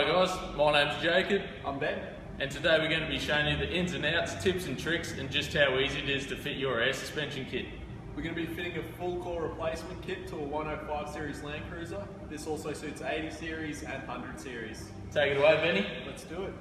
Hi guys, my name's Jacob. I'm Ben. And today we're going to be showing you the ins and outs, tips and tricks, and just how easy it is to fit your air suspension kit. We're going to be fitting a full core replacement kit to a 105 series Land Cruiser. This also suits 80 series and 100 series. Take it away, Benny. Let's do it.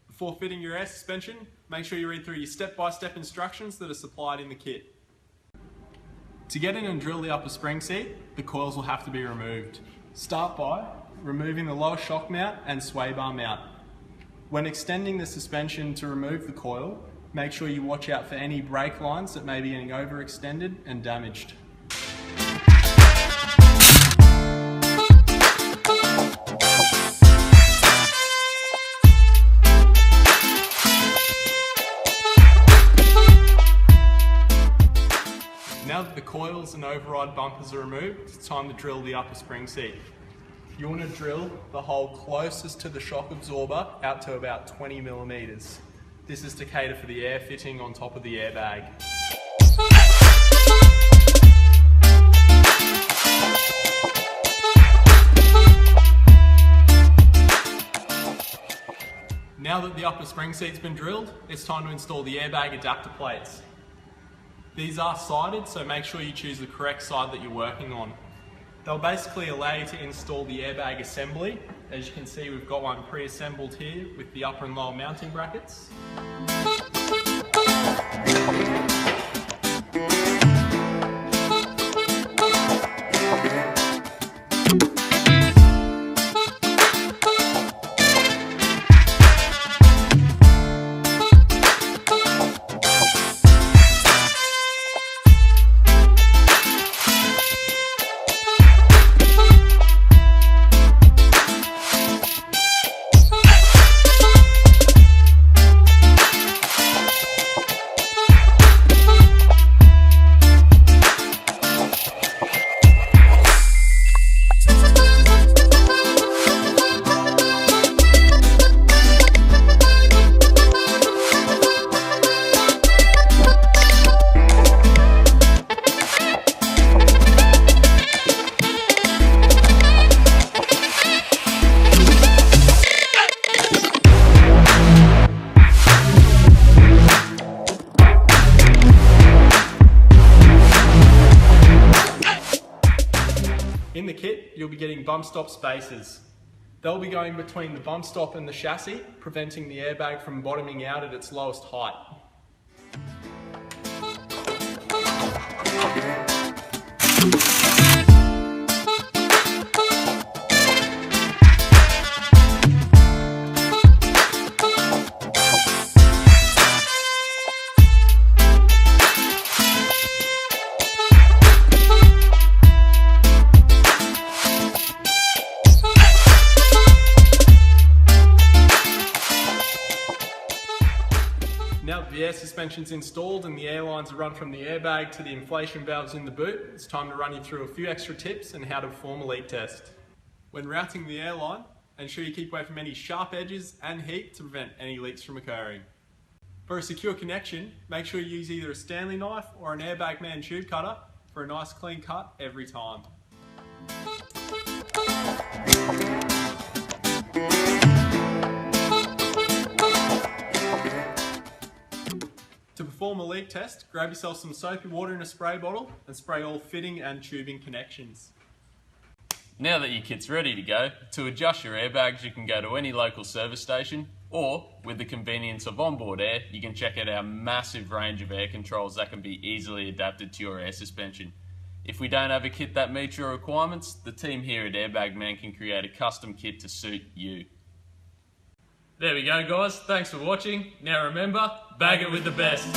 Before fitting your air suspension, make sure you read through your step-by-step instructions that are supplied in the kit. To get in and drill the upper spring seat, the coils will have to be removed. Start by removing the lower shock mount and sway bar mount. When extending the suspension to remove the coil, make sure you watch out for any brake lines that may be getting overextended and damaged. Now that the coils and override bumpers are removed, it's time to drill the upper spring seat. You want to drill the hole closest to the shock absorber out to about 20 millimeters. This is to cater for the air fitting on top of the airbag. Now that the upper spring seat's been drilled, it's time to install the airbag adapter plates. These are sided, so make sure you choose the correct side that you're working on. They'll basically allow you to install the airbag assembly. As you can see, we've got one pre-assembled here with the upper and lower mounting brackets. In the kit, you'll be getting bump stop spacers. They'll be going between the bump stop and the chassis, preventing the airbag from bottoming out at its lowest height. Now that the air suspension's installed and the air lines are run from the airbag to the inflation valves in the boot, it's time to run you through a few extra tips on how to perform a leak test. When routing the airline, ensure you keep away from any sharp edges and heat to prevent any leaks from occurring. For a secure connection, make sure you use either a Stanley knife or an Airbag Man tube cutter for a nice clean cut every time. To perform a leak test, grab yourself some soapy water in a spray bottle and spray all fitting and tubing connections. Now that your kit's ready to go, to adjust your airbags you can go to any local service station, or with the convenience of onboard air, you can check out our massive range of air controls that can be easily adapted to your air suspension. If we don't have a kit that meets your requirements, the team here at Airbag Man can create a custom kit to suit you. There we go guys, thanks for watching. Now remember, bag it with the best.